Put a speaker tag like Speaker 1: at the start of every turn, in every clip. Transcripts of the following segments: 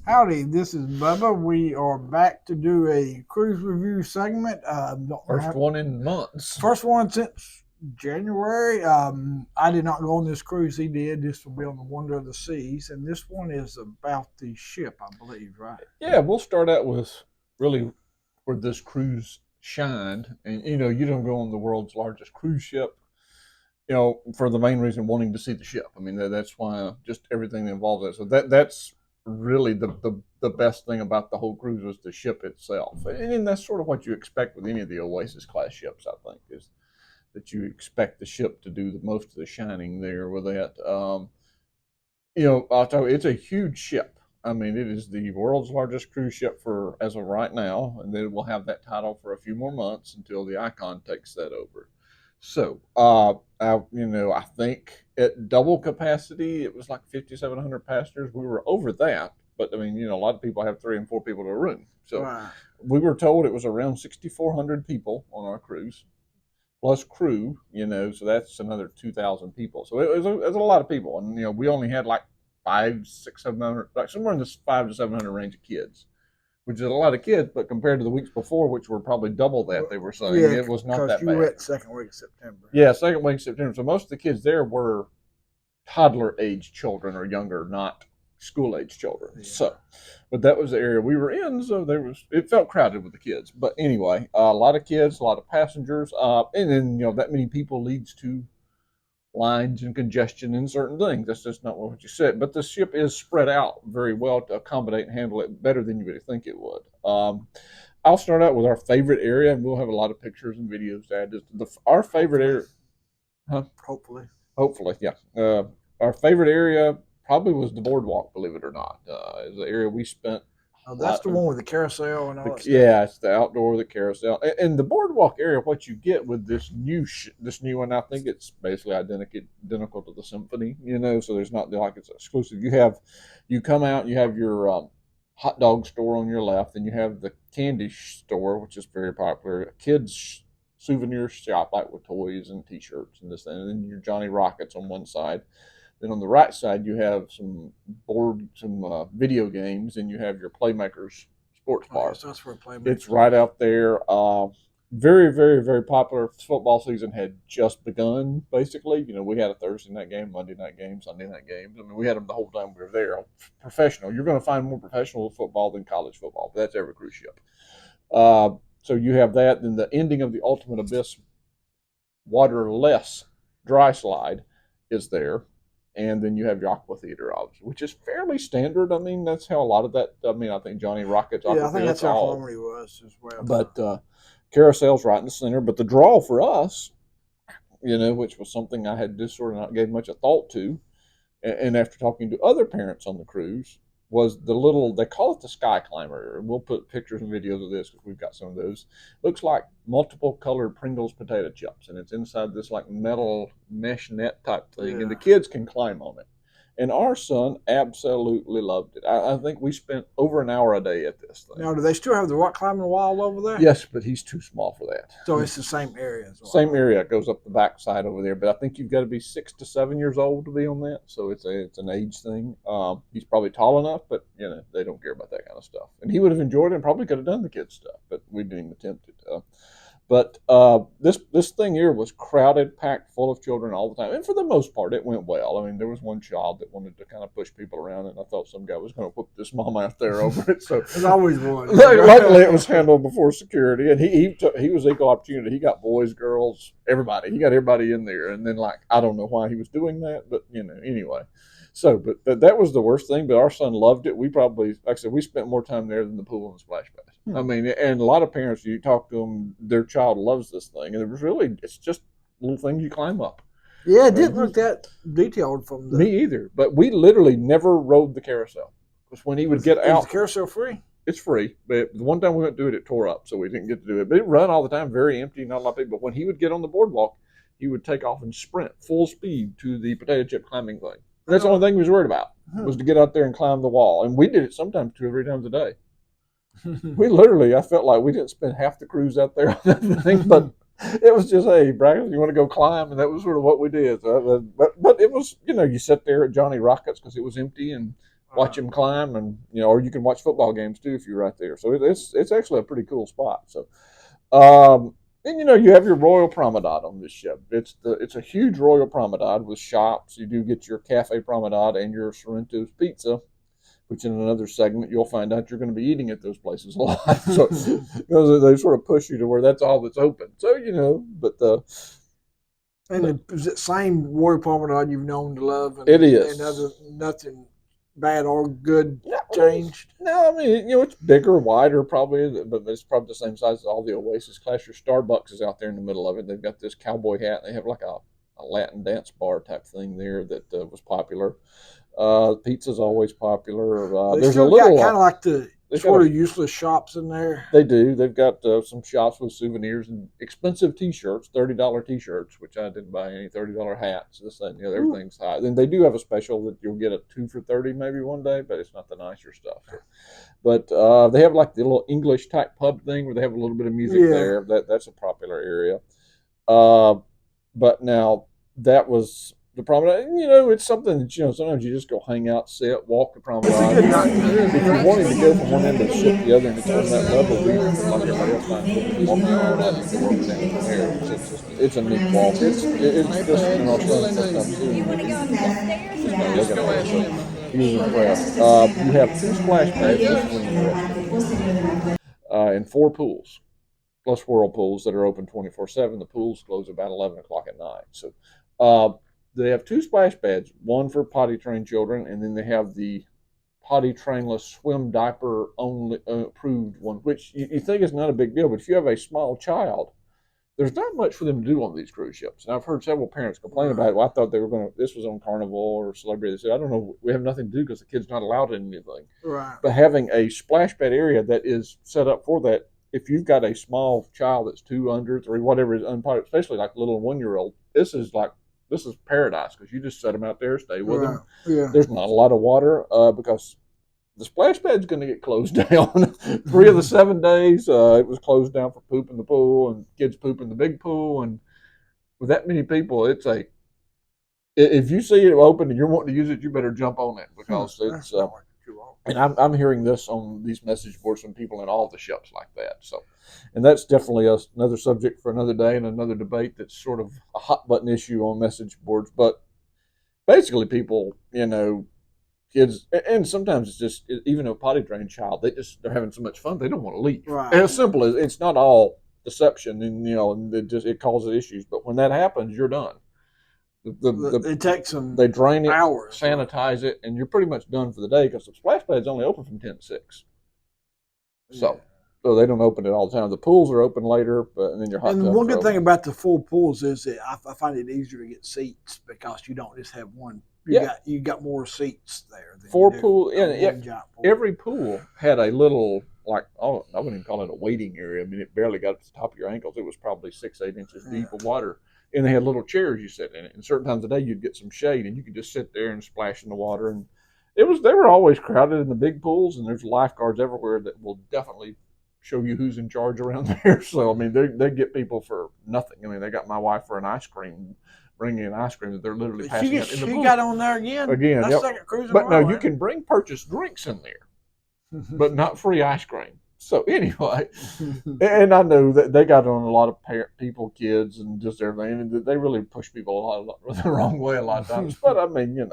Speaker 1: Howdy, this is Bubba. We are back to do a cruise review segment.
Speaker 2: First one in months.
Speaker 1: First one since January. I did not go on this cruise. He did. This will be on the Wonder of the Seas, and this one is about the ship, I believe, right?
Speaker 2: Yeah, we'll start out with really where this cruise shined. And you don't go on the world's largest cruise ship, for the main reason wanting to see the ship. I mean, that's why just everything that involves that. So that's really the best thing about the whole cruise was the ship itself. And that's sort of what you expect with any of the Oasis class ships, I think, is that you expect the ship to do the most of the shining there with that. I'll tell you, it's a huge ship. I mean, it is the world's largest cruise ship for as of right now, and then we'll have that title for a few more months until the Icon takes that over. So, I think at double capacity, it was like 5,700 passengers. We were over that, but I mean, a lot of people have 3 and 4 people in a room. So,
Speaker 1: Right.
Speaker 2: we were told it was around 6,400 people on our cruise plus crew, so that's another 2,000 people. So it was a lot of people. And, we only had like 700, like somewhere in this 5 to 700 range of kids, which is a lot of kids, but compared to the weeks before, which were probably double that, they were saying
Speaker 1: Yeah,
Speaker 2: it was not
Speaker 1: because
Speaker 2: that
Speaker 1: you
Speaker 2: bad.
Speaker 1: went second week of September.
Speaker 2: Yeah, second week of September. So most of the kids there were toddler age children or younger, not school age children. Yeah. So, but that was the area we were in, so it felt crowded with the kids. But anyway, a lot of kids, a lot of passengers, and then that many people leads to lines and congestion in certain things. That's just not what you said. But the ship is spread out very well to accommodate and handle it better than you would think it would. I'll start out with our favorite area, and we'll have a lot of pictures and videos to add. Our favorite area, huh? Hopefully, yeah. Our favorite area probably was the boardwalk, believe it or not. Is the area we spent.
Speaker 1: Oh, that's the one with the carousel and all that stuff.
Speaker 2: Yeah, it's the outdoor, the carousel, and the boardwalk area. What you get with this new one, I think it's basically identical to the Symphony. So there's not like it's exclusive. You come out, you have your hot dog store on your left, and you have the candy store, which is very popular. A kids souvenir shop, like with toys and T-shirts and this, and then your Johnny Rockets on one side. Then on the right side, you have some video games, and you have your Playmakers Sports Bar.
Speaker 1: So that's where Playmakers.
Speaker 2: It's right out there. Very, very, very popular. Football season had just begun, basically. We had a Thursday night game, Monday night game, Sunday night games. I mean, we had them the whole time we were there. Professional. You're going to find more professional football than college football, but that's every cruise ship. So you have that. Then the ending of the Ultimate Abyss waterless dry slide is there. And then you have your Aqua Theater, which is fairly standard. I mean, that's how a lot of that. I mean, I think Johnny Rockets.
Speaker 1: Yeah, I think that's how Harmony was as well.
Speaker 2: But Carousel's right in the center. But the draw for us, which was something I had just sort of not gave much a thought to, and after talking to other parents on the cruise, was they call it the Sky Climber. We'll put pictures and videos of this because we've got some of those. Looks like multiple colored Pringles potato chips, and it's inside this like metal mesh net type thing, and the kids can climb on it. And our son absolutely loved it. I think we spent over an hour a day at this thing.
Speaker 1: Now, do they still have the rock climbing wall over there?
Speaker 2: Yes, but he's too small for that.
Speaker 1: So it's the same area as well.
Speaker 2: Same area. It goes up the back side over there. But I think you've got to be 6 to 7 years old to be on that. So it's an age thing. He's probably tall enough, but they don't care about that kind of stuff. And he would have enjoyed it and probably could have done the kids stuff, but we didn't even attempt it. But this thing here was crowded, packed full of children all the time. And for the most part, it went well. I mean, there was one child that wanted to kind of push people around, and I thought some guy was going to whip this mom out there over it. So
Speaker 1: there's always one.
Speaker 2: Luckily, it was handled before security, and he was equal opportunity. He got boys, girls, everybody. He got everybody in there. And then, I don't know why he was doing that, but, anyway. So, but that was the worst thing. But our son loved it. We probably, like I said, we spent more time there than the pool and the splash pad. I mean, and a lot of parents, you talk to them, their child loves this thing, and it's just little things you climb up.
Speaker 1: Yeah, it didn't look that detailed from the.
Speaker 2: Me either. But we literally never rode the carousel because when he would get out,
Speaker 1: is the carousel free?
Speaker 2: It's free, but the one time we went to it tore up, so we didn't get to do it. But it run all the time, very empty, not a lot of people. But when he would get on the boardwalk, he would take off and sprint full speed to the potato chip climbing thing. That's the only thing he was worried about, was to get out there and climb the wall. And we did it sometimes 2 or 3 times a day. We literally, I felt like we didn't spend half the cruise out there on that thing, but it was just, hey, Bracken, you want to go climb? And that was sort of what we did. So, but it was, you sit there at Johnny Rockets because it was empty, and watch him climb, and or you can watch football games too if you're right there. So it's actually a pretty cool spot. So, and you have your Royal Promenade on this ship. It's a huge Royal Promenade with shops. You do get your Cafe Promenade and your Sorrento's Pizza, which in another segment you'll find out you're going to be eating at those places a lot. So they sort of push you to where that's all that's open. So but
Speaker 1: and is it same Royal Promenade you've known to love? And,
Speaker 2: it is.
Speaker 1: And nothing bad or good
Speaker 2: Yeah,
Speaker 1: changed?
Speaker 2: no, I mean, it's bigger, wider, probably, but it's probably the same size as all the Oasis class. Your Starbucks is out there in the middle of it. They've got this cowboy hat. They have like a Latin dance bar type thing there that was popular. Pizza's always popular.
Speaker 1: They
Speaker 2: There's a
Speaker 1: still
Speaker 2: little
Speaker 1: got kind of like the
Speaker 2: they've
Speaker 1: sort
Speaker 2: got
Speaker 1: of useless shops in there.
Speaker 2: they do. They've got some shops with souvenirs and expensive T-shirts, $30 T-shirts, which I didn't buy any. $30 hats, this, that, and the other. Everything's high. Then they do have a special that you'll get a 2 for $30 maybe one day, but it's not the nicer stuff. So. But they have like the little English type pub thing where they have a little bit of music there. That's a popular area. But now that was the promenade. It's something that sometimes you just go hang out, sit, walk the promenade.
Speaker 1: It's a good night.
Speaker 2: If you're wanting to go from one end of the ship to the other, and it's on that level, we like everybody else find walking around that, you can work it down from there. It's a neat walk. It's just our son's first time seeing it. Just kind of looking at it, so he was impressed. You have 2 splash pads. This is interesting. And 4 pools, plus whirlpools that are open 24/7. The pools close about 11 o'clock at night. So they have 2 splash pads, one for potty trained children, and then they have the potty trainless swim diaper only approved one, which you think is not a big deal. But if you have a small child, there's not much for them to do on these cruise ships. And I've heard several parents complain about it. Well, I thought this was on Carnival or Celebrity. They said, I don't know, we have nothing to do because the kid's not allowed in anything.
Speaker 1: Right.
Speaker 2: But having a splash pad area that is set up for that, if you've got a small child that's 2, under 3, whatever is unpotty, especially like a little 1-year-old, this is paradise because you just set them out there, stay with them.
Speaker 1: Yeah.
Speaker 2: There's not a lot of water because the splash pad's going to get closed down. 3 of the 7 days, it was closed down for poop in the pool and kids poop in the big pool. And with that many people, if you see it open and you're wanting to use it, you better jump on it because it's. And I'm hearing this on these message boards from people in all the ships like that. So, and that's definitely another subject for another day and another debate. That's sort of a hot button issue on message boards. But basically, people, kids, and sometimes it's just even a potty trained child. They're having so much fun they don't want to leave.
Speaker 1: Right.
Speaker 2: And as simple as it's not all deception, and and it causes issues. But when that happens, you're done.
Speaker 1: It takes them.
Speaker 2: They drain it,
Speaker 1: hours,
Speaker 2: sanitize it, and you're pretty much done for the day because the splash pad's only open from 10 to 6. So they don't open it all the time. The pools are open later, and then your hot tubs.
Speaker 1: And one good thing about the full pools is that I find it easier to get seats because you don't just have one. You got more seats there.
Speaker 2: 4 pools. Every pool had a little, I wouldn't even call it a waiting area. I mean, it barely got to the top of your ankles. It was probably 6-8 inches deep of water. And they had little chairs you sit in it. And certain times of the day you'd get some shade and you could just sit there and splash in the water. And they were always crowded in the big pools, and there's lifeguards everywhere that will definitely show you who's in charge around there. So I mean, they get people for nothing. I mean, they got my wife for an ice cream, bringing in ice cream that they're literally passing out in the pool.
Speaker 1: She got on there again. That's second cruise.
Speaker 2: But no, you can bring purchased drinks in there, but not free ice cream. So anyway, and I know that they got on a lot of people, kids, and just everything, and they really push people a lot the wrong way a lot of times. But I mean,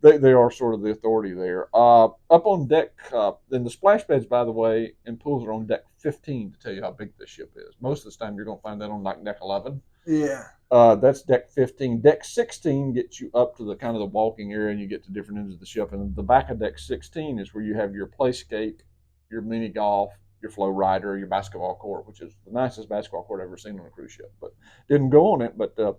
Speaker 2: they are sort of the authority there. Up on deck, and the splash pads, by the way, and pools are on deck 15 to tell you how big this ship is. Most of the time, you're going to find that on like deck 11.
Speaker 1: Yeah.
Speaker 2: That's deck 15. Deck 16 gets you up to the kind of the walking area, and you get to different ends of the ship. And the back of deck 16 is where you have your playscape, your mini golf, your flow rider, your basketball court, which is the nicest basketball court I've ever seen on a cruise ship. But didn't go on it. But the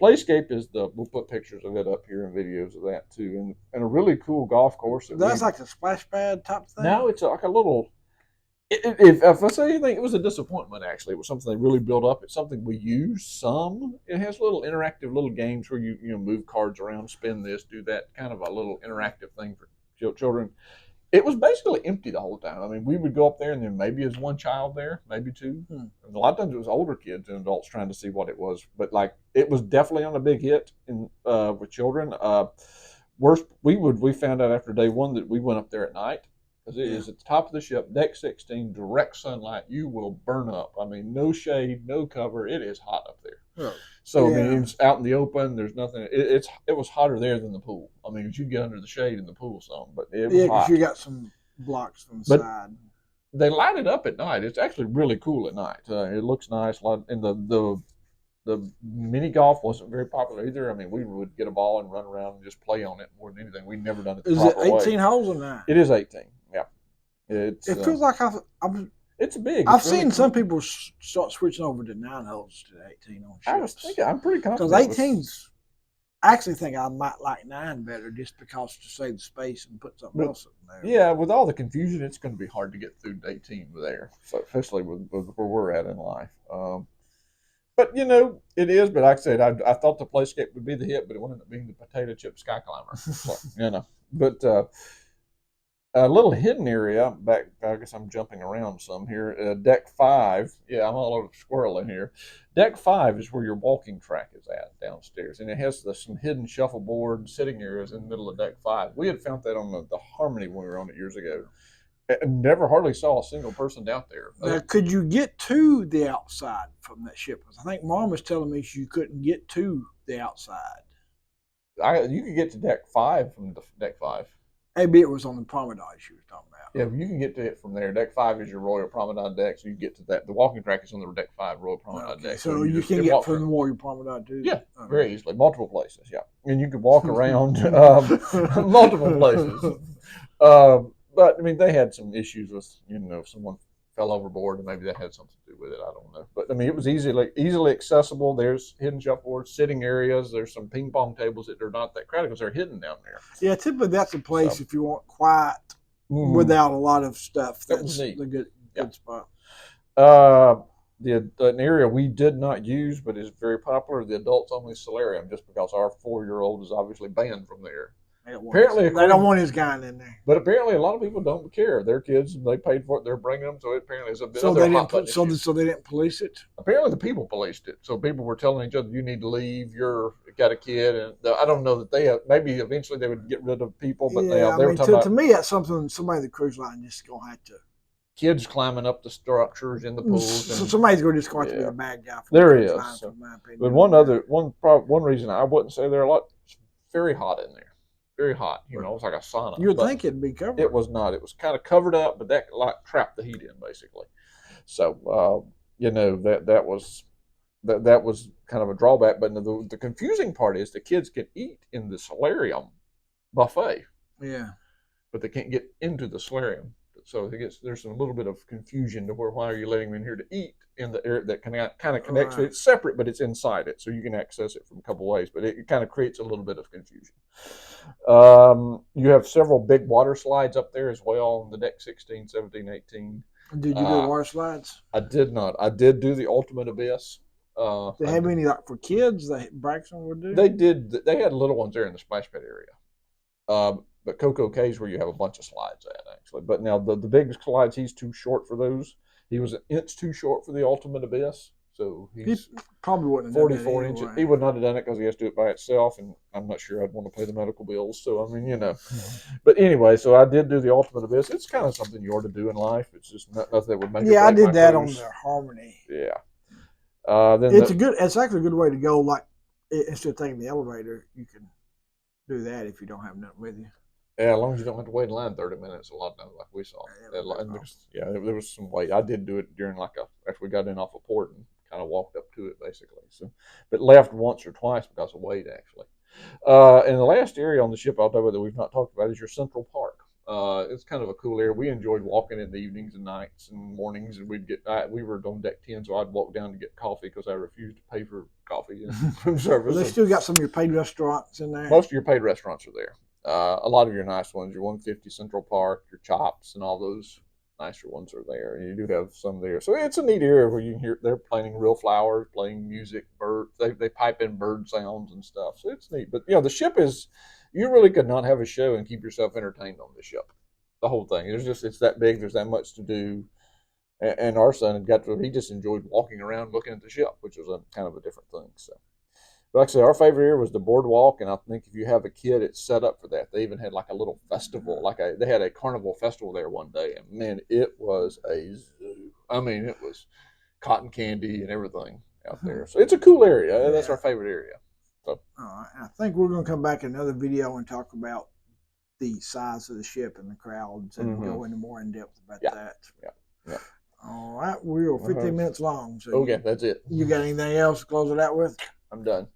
Speaker 2: playscape is we'll put pictures of it up here and videos of that too, and a really cool golf course.
Speaker 1: That's like a splash pad type thing.
Speaker 2: No, it's like a little. If I say anything, it was a disappointment. Actually, it was something they really built up. It's something we use some. It has little interactive little games where you move cards around, spin this, do that, kind of a little interactive thing for children. It was basically empty the whole time. I mean, we would go up there, and then maybe there's one child there, maybe 2. And a lot of times it was older kids and adults trying to see what it was. But it was definitely on a big hit with children. we found out after day one that we went up there at night because it is at the top of the ship, deck 16, direct sunlight. You will burn up. I mean, no shade, no cover. It is hot up there.
Speaker 1: Oh,
Speaker 2: So I mean, it's out in the open. There's nothing. It was hotter there than the pool. I mean, you get under the shade in the pool some, but it was
Speaker 1: because
Speaker 2: hot.
Speaker 1: you got some blocks from the
Speaker 2: But
Speaker 1: side.
Speaker 2: they light it up at night. It's actually really cool at night. It looks nice. And the mini golf wasn't very popular either. I mean, we would get a ball and run around and just play on it more than anything. We'd never done it the
Speaker 1: Is it
Speaker 2: proper way.
Speaker 1: 18 holes or 9?
Speaker 2: It is 18. Yeah,
Speaker 1: It feels like
Speaker 2: it's big.
Speaker 1: I've
Speaker 2: It's really
Speaker 1: seen some
Speaker 2: cool.
Speaker 1: people start switching over to 9 holes to 18 on ships.
Speaker 2: I was thinking, I'm pretty
Speaker 1: because
Speaker 2: confident.
Speaker 1: 18's. I actually think I might like 9 better just because to save the space and put something else in there.
Speaker 2: Yeah, with all the confusion, it's going to be hard to get through 18 there, so especially with where we're at in life. But it is. But like I said, I thought the playscape would be the hit, but it wound up being the potato chip sky climber. So, but a little hidden area back. I guess I'm jumping around some here. Deck 5. Yeah, I'm all over squirrel in here. Deck 5 is where your walking track is at downstairs, and it has some hidden shuffleboard sitting areas in the middle of Deck 5. We had found that on the Harmony when we were on it years ago. And never hardly saw a single person down there.
Speaker 1: Now, could you get to the outside from that ship? I think Mom was telling me you couldn't get to the outside.
Speaker 2: You could get to Deck 5 from Deck 5.
Speaker 1: Maybe it was on the Promenade she was talking about.
Speaker 2: Yeah, you can get to it from there. Deck 5 is your Royal Promenade deck, so you get to that. The walking track is on the Deck 5 Royal Promenade deck.
Speaker 1: So you can get from the Royal Promenade too?
Speaker 2: Yeah, very easily. Multiple places, yeah. And you can walk around multiple places. But, I mean, they had some issues with, someone fell overboard, and maybe that had something to do with it. I don't know. But, I mean, it was easily accessible. There's hidden shuffleboards, sitting areas. There's some ping pong tables that are not that crowded because they're hidden down there.
Speaker 1: Yeah, typically that's a place if you want quiet without a lot of stuff. That's a good spot.
Speaker 2: An area we did not use but is very popular, the adults-only Solarium, just because our 4-year-old is obviously banned from there.
Speaker 1: Apparently, they don't want his guy in there.
Speaker 2: But apparently, a lot of people don't care. Their kids, and they paid for it. They're bringing them, so it apparently is a bit.
Speaker 1: So they didn't police it.
Speaker 2: Apparently, the people policed it. So people were telling each other, "You need to leave. You're got a kid." And I don't know that they have. Maybe eventually they would get rid of people, but they were talking about.
Speaker 1: To me, that's something somebody at the cruise line just gonna have to.
Speaker 2: Kids climbing up the structures in the pools.
Speaker 1: So somebody's going to just going to be a bad guy.
Speaker 2: There is. But one reason I wouldn't say there a lot. It's very hot in there. Very hot. It's like a sauna.
Speaker 1: You would think it'd be covered.
Speaker 2: It was not. It was kind of covered up, but that trapped the heat in basically. So that was kind of a drawback. But the confusing part is the kids can eat in the Solarium buffet.
Speaker 1: Yeah.
Speaker 2: But they can't get into the Solarium. So there's a little bit of confusion to why are you letting them in here to eat in the area that kind of connects. Right. It's separate, but it's inside it, so you can access it from a couple ways. But it kind of creates a little bit of confusion. You have several big water slides up there as well on the deck 16, 17, 18.
Speaker 1: Did you do water slides?
Speaker 2: I did not. I did do the Ultimate Abyss.
Speaker 1: They have any for kids that Braxton would do?
Speaker 2: They did. They had little ones there in the splash pad area. But Coco Cay is where you have a bunch of slides at, actually. But now the big slides, he's too short for those. He was an inch too short for the Ultimate Abyss. So he
Speaker 1: probably wouldn't have
Speaker 2: 44 inches. Anyway. He would not have done it because he has to do it by itself, and I'm not sure I'd want to pay the medical bills. So, I mean, But anyway, so I did do the Ultimate Abyss. It's kind of something you ought to do in life. It's just nothing that would make it.
Speaker 1: Yeah, I did that on the Harmony.
Speaker 2: Yeah.
Speaker 1: It's actually a good way to go. Like, instead of taking the elevator, you can do that if you don't have nothing with you.
Speaker 2: Yeah, as long as you don't have to wait in line 30 minutes, a lot of like we saw. There was some wait. I did do it during after we got in off a port and kind of walked up to it basically. So, but left once or twice because of wait actually. And the last area on the ship I'll talk about that we've not talked about is your Central Park. It's kind of a cool area. We enjoyed walking in the evenings and nights and mornings, and we were on deck 10, so I'd walk down to get coffee because I refused to pay for coffee and room service.
Speaker 1: Well, they still got some of your paid restaurants in there.
Speaker 2: Most of your paid restaurants are there. A lot of your nice ones, your 150 Central Park, your Chops, and all those nicer ones are there. And you do have some there. So it's a neat area where you can hear they're playing real flowers, playing music, birds. They pipe in bird sounds and stuff. So it's neat. But, the ship is, you really could not have a show and keep yourself entertained on the ship. The whole thing. It's that big. There's that much to do. And our son he just enjoyed walking around looking at the ship, which was a kind of a different thing. So. But like I say, our favorite area was the boardwalk, and I think if you have a kid, it's set up for that. They even had like a little festival, they had a carnival festival there one day, and man, it was a zoo. I mean, it was cotton candy and everything out there. So it's a cool area. That's our favorite area. So,
Speaker 1: I think we're going to come back in another video and talk about the size of the ship and the crowds and go into more in depth about that.
Speaker 2: Yeah.
Speaker 1: All right, we are 15 minutes long. So
Speaker 2: okay, that's it.
Speaker 1: You got anything else to close it out with?
Speaker 2: I'm done.